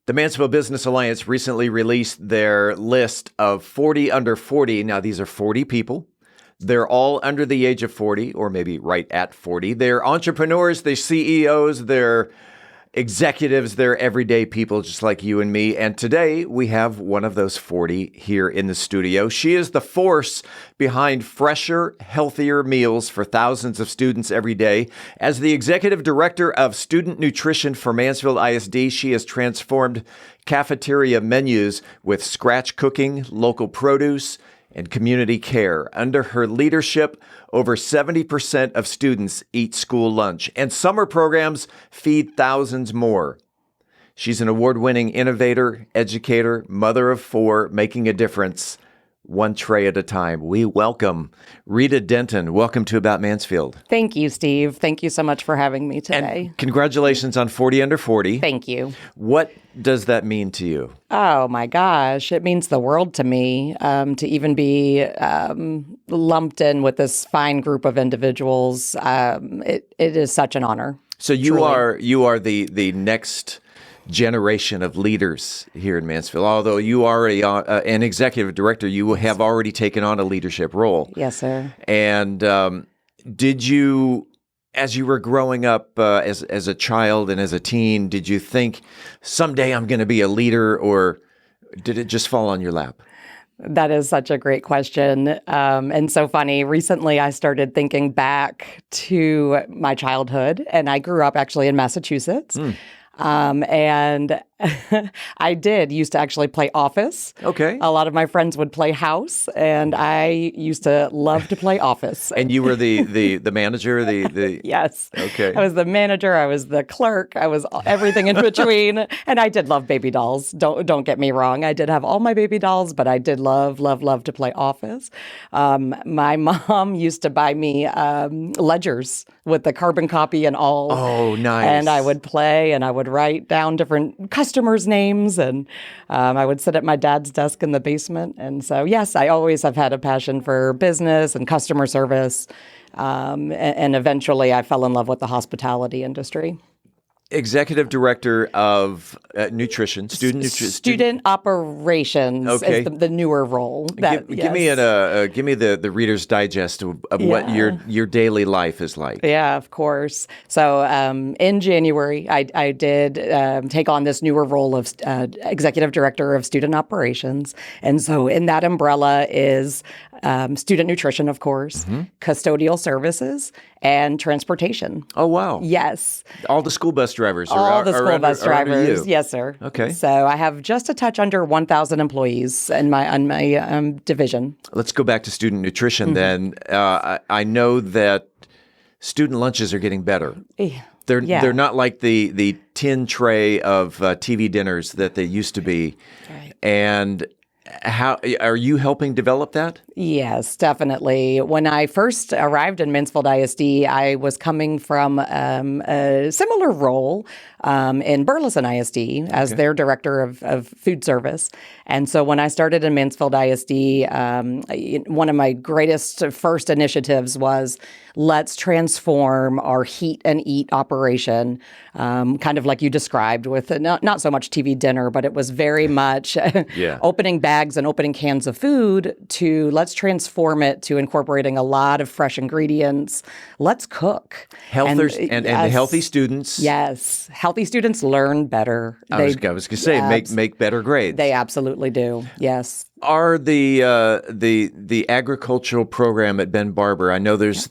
The Mansfield Business Alliance recently released their list of 40 under 40. Now, these are 40 people. They're all under the age of 40, or maybe right at 40. They're entrepreneurs, they're CEOs, they're executives, they're everyday people just like you and me. And today we have one of those 40 here in the studio. She is the force behind fresher, healthier meals for thousands of students every day. As the executive director of student nutrition for Mansfield ISD, she has transformed cafeteria menus with scratch cooking, local produce, and community care. Under her leadership, over 70% of students eat school lunch, and summer programs feed thousands more. She's an award-winning innovator, educator, mother of four, making a difference one tray at a time. We welcome Rita Denton. Welcome to About Mansfield. Thank you, Steve. Thank you so much for having me today. And congratulations on 40 under 40. Thank you. What does that mean to you? Oh, my gosh. It means the world to me to even be lumped in with this fine group of individuals. It is such an honor. So you are the next generation of leaders here in Mansfield. Although you are an executive director, you have already taken on a leadership role. Yes, sir. And did you, as you were growing up as a child and as a teen, did you think someday I'm going to be a leader, or did it just fall on your lap? That is such a great question. And so funny. Recently, I started thinking back to my childhood, and I grew up actually in Massachusetts. And I used to actually play office. Okay. A lot of my friends would play house, and I used to love to play office. And you were the manager, the Yes. Okay. I was the manager, I was the clerk, I was everything in between. And I did love baby dolls. Don't get me wrong. I did have all my baby dolls, but I did love to play office. My mom used to buy me ledgers with the carbon copy and all. Oh, nice. And I would play, and I would write down different customers' names, and I would sit at my dad's desk in the basement. And so, yes, I always have had a passion for business and customer service. And eventually I fell in love with the hospitality industry. Executive director of nutrition, student operations is the newer role. Give me the Reader's Digest of what your daily life is like. Yeah, of course. So in January, I did take on this newer role of executive director of student operations, and so in that umbrella is student nutrition, of course, custodial services, and transportation. Oh, wow. Yes. All the school bus drivers All the school bus drivers. You. Yes, sir. Okay. So I have just a touch under 1,000 employees in my division. Let's go back to student nutrition then. I know that student lunches are getting better. They're not like the tin tray of TV dinners that they used to be. Right. And how are you helping develop that? Yes, definitely. When I first arrived in Mansfield ISD, I was coming from a similar role in Burleson ISD as their director of food service. And so when I started in Mansfield ISD, one of my greatest first initiatives was let's transform our heat and eat operation, kind of like you described with not so much TV dinner, but it was very much opening bags and opening cans of food to let's transform it to incorporating a lot of fresh ingredients. Let's cook. And the healthy students. Yes. Healthy students learn better. I was going to say, make better grades. They absolutely do. Yes. Are the agricultural program at Ben Barber? I know there's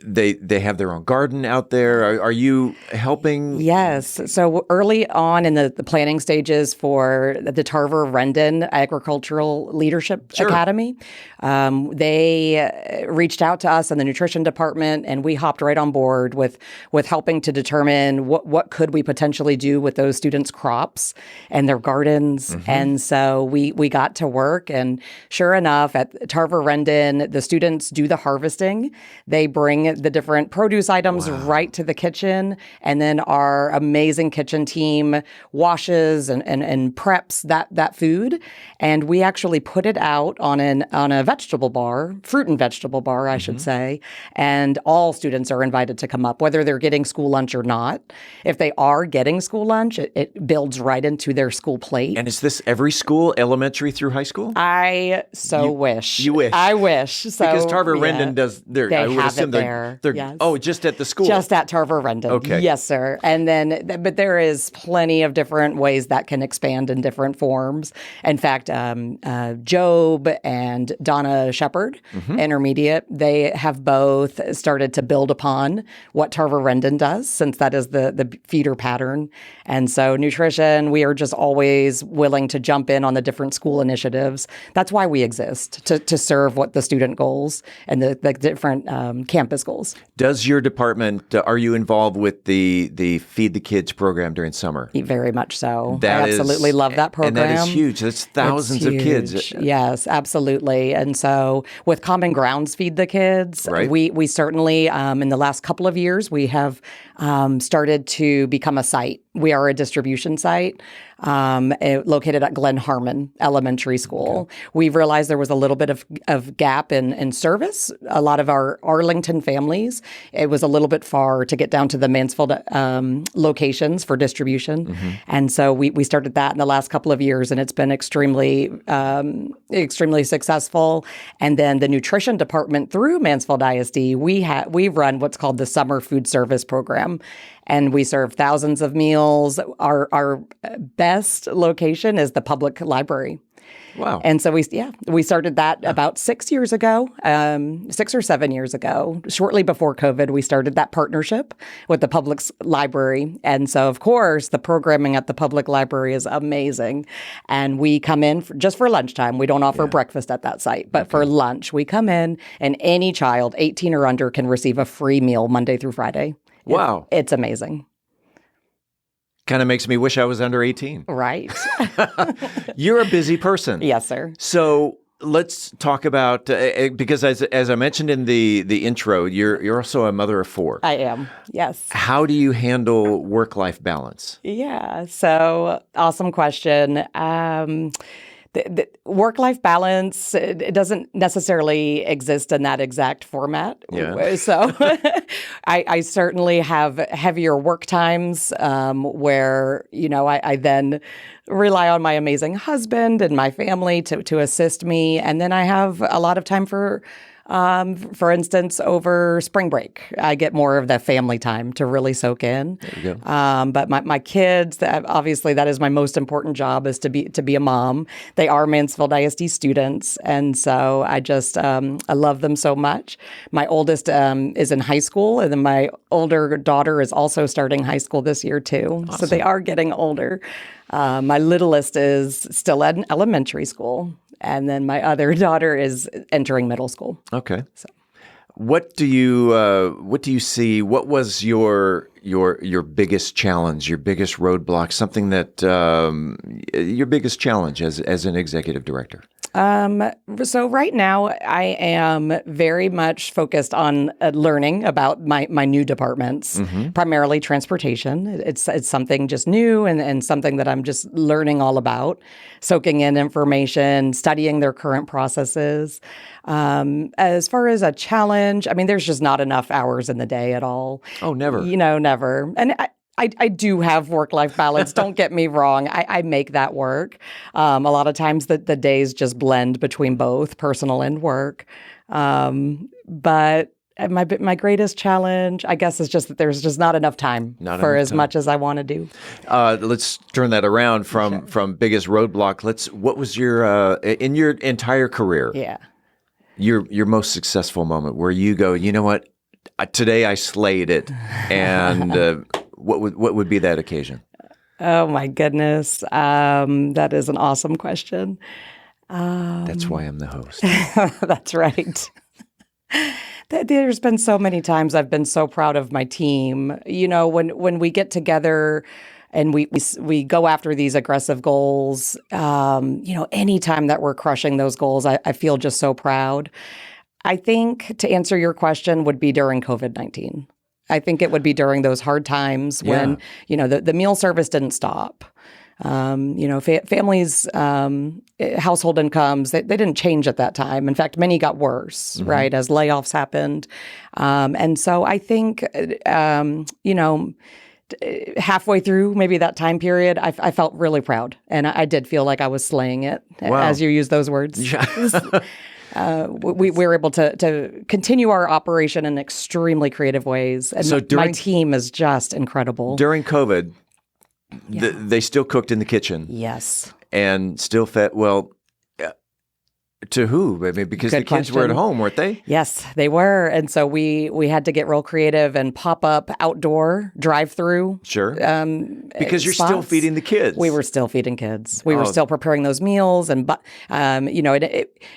they have their own garden out there. Are you helping? Yes. So early on in the planning stages for the Tarver Rendon Agricultural Leadership Academy, they reached out to us in the nutrition department, and we hopped right on board with helping to determine what could we potentially do with those students' crops and their gardens. And so we got to work, and sure enough, at Tarver Rendon, the students do the harvesting. They bring bring the different produce items right to the kitchen. And then our amazing kitchen team washes and preps that food. And we actually put it out on a vegetable bar, fruit and vegetable bar, I should say. And all students are invited to come up, whether they're getting school lunch or not. If they are getting school lunch, it builds right into their school plate. And is this every school, elementary through high school? I wish. You wish. I wish. So, because Tarver Rendon does. They I would have assume it there. They're Yes. oh, just at the school. Just at Tarver Rendon. Okay. Yes, sir. And then, but there is plenty of different ways that can expand in different forms. In fact, Job and Donna Shepard, intermediate, they have both started to build upon what Tarver Rendon does, since that is the feeder pattern. And so nutrition, we are just always willing to jump in on the different school initiatives. That's why we exist, to serve what the student goals and the different campus goals. Does your department, are you involved with the Feed the Kids program during summer? Very much so. That I absolutely love that program. And that is huge. That's thousands of kids. Yes, absolutely. And so with Common Grounds Feed the Kids, Right. we certainly, in the last couple of years, we have started to become a site. We are a distribution site located at Glen Harmon Elementary School. Okay. We realized there was a little bit of gap in service. A lot of our Arlington families, it was a little bit far to get down to the Mansfield locations for distribution. And so we started that in the last couple of years, and it's been extremely successful. And then the nutrition department through Mansfield ISD, we run what's called the Summer Food Service Program. And we serve thousands of meals. Our best location is the public library. Wow. And so we started that about 6 years ago, 6 or 7 years ago. Shortly before COVID, we started that partnership with the public library. And so, of course, the programming at the public library is amazing. And we come in just for lunchtime. We don't offer breakfast at that site, but for lunch, we come in, and any child 18 or under can receive a free meal Monday through Friday. Wow. It's amazing. Kind of makes me wish I was under 18. Right. You're a busy person. Yes, sir. So let's talk about, because as I mentioned in the intro, you're also a mother of 4. I am, yes. How do you handle work-life balance? Yeah, so awesome question. The work-life balance, it doesn't necessarily exist in that exact format. Yeah. So I certainly have heavier work times where, I then rely on my amazing husband and my family to assist me. And then I have a lot of time for instance, over spring break, I get more of the family time to really soak in. There you go. But my kids, obviously, that is my most important job, is to be a mom. They are Mansfield ISD students, and so I just I love them so much. My oldest is in high school, and then my older daughter is also starting high school this year too. Awesome. So they are getting older. My littlest is still at an elementary school. And then my other daughter is entering middle school. Okay. So, what do you see? What was your biggest challenge, your biggest roadblock, something that your biggest challenge as an executive director? So right now, I am very much focused on learning about my new departments, primarily transportation. It's something just new and something that I'm just learning all about, soaking in information, studying their current processes. As far as a challenge, I mean, there's just not enough hours in the day at all. Oh, never. Never. And I do have work-life balance. Don't get me wrong. I make that work. A lot of times the days just blend between both personal and work. But my greatest challenge, I guess, is just that there's just not enough time for as much as I want to do. Let's turn that around from biggest roadblock. What was your in your entire career? Yeah. Your most successful moment where you go, you know what? Today I slayed it, and what would be that occasion? Oh my goodness, that is an awesome question. That's why I'm the host. That's right. There's been so many times I've been so proud of my team. When we get together and we go after these aggressive goals, anytime that we're crushing those goals, I feel just so proud. I think to answer your question would be during COVID-19. I think it would be during those hard times when, the meal service didn't stop. Families, household incomes, they didn't change at that time. In fact, many got worse, right, as layoffs happened. And so I think, halfway through maybe that time period, I felt really proud. And I did feel like I was slaying it, as you use those words. Yeah. We were able to continue our operation in extremely creative ways. And So my team is just incredible. During COVID, they still cooked in the kitchen. Yes. And still fed, to who? I mean, because Good the kids were at question. home, weren't they? Yes, they were. And so we had to get real creative and pop up outdoor drive-through. Sure. Because you're still spots. feeding the kids. We were still feeding kids. We were still preparing those meals, and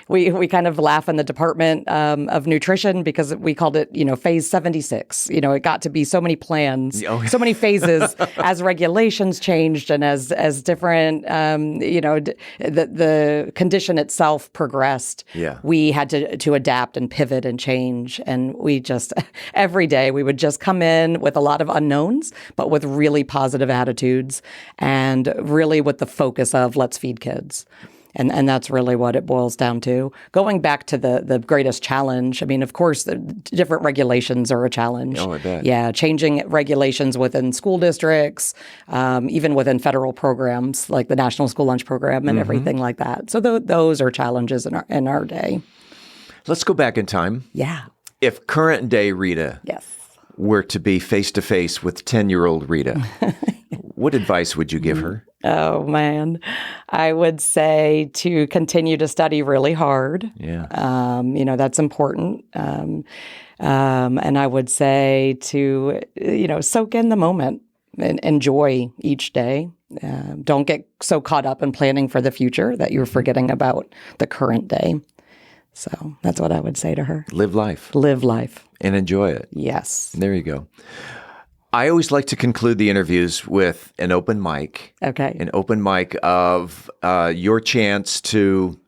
we kind of laugh in the department of nutrition because we called it phase 76. It got to be so many plans, so many phases as regulations changed and as different the condition itself progressed. Yeah. We had to adapt and pivot and change, and we just every day we would just come in with a lot of unknowns, but with really positive attitudes and really with the focus of let's feed kids. And that's really what it boils down to. Going back to the greatest challenge, I mean, of course, the different regulations are a challenge. Oh, I bet. Yeah, changing regulations within school districts, even within federal programs like the National School Lunch Program and everything like that. So those are challenges in our day. Let's go back in time. Yeah. If current day Rita were to be face-to-face with 10-year-old Rita, what advice would you give her? Oh, man. I would say to continue to study really hard. Yeah. That's important. And I would say to, soak in the moment and enjoy each day. Don't get so caught up in planning for the future that you're forgetting about the current day. So that's what I would say to her. Live life. Live life. And enjoy it. Yes. There you go. I always like to conclude the interviews with an open mic. Okay. An open mic of your chance to,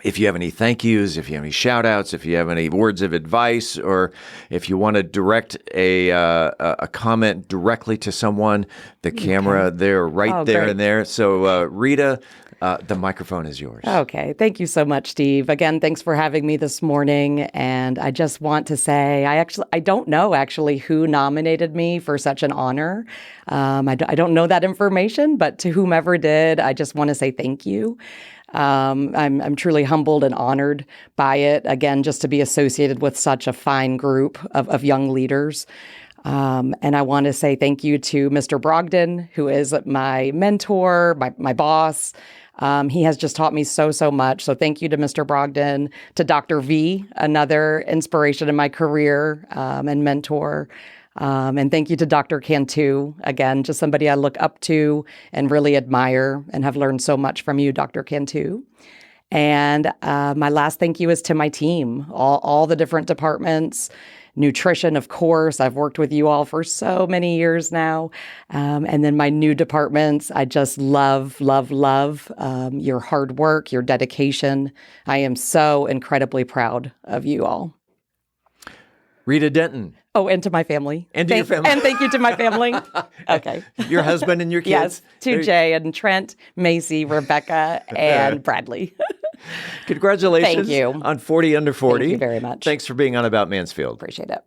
if you have any thank yous, if you have any shout outs, if you have any words of advice, or if you want to direct a comment directly to someone, the camera there, right there great. and there. So Rita, the microphone is yours. Okay. Thank you so much, Steve. Again, thanks for having me this morning. And I just want to say, I don't know actually who nominated me for such an honor. I don't know that information, but to whomever did, I just want to say thank you. I'm truly humbled and honored by it. Again, just to be associated with such a fine group of young leaders. And I want to say thank you to Mr. Brogdon, who is my mentor, my boss. He has just taught me so much. So thank you to Mr. Brogdon, to Dr. V, another inspiration in my career and mentor. And thank you to Dr. Cantu, again, just somebody I look up to and really admire and have learned so much from you, Dr. Cantu. And my last thank you is to my team, all the different departments. Nutrition, of course. I've worked with you all for so many years now. And then my new departments, I just love your hard work, your dedication. I am so incredibly proud of you all. Rita Denton. Oh, and to my family. And to your family. And thank you to my family. Okay. Your husband and your kids. Yes, to Jay and Trent, Macy, Rebecca, and Bradley. Congratulations Thank you. on 40 Under 40. Thank you very much. Thanks for being on About Mansfield. Appreciate it.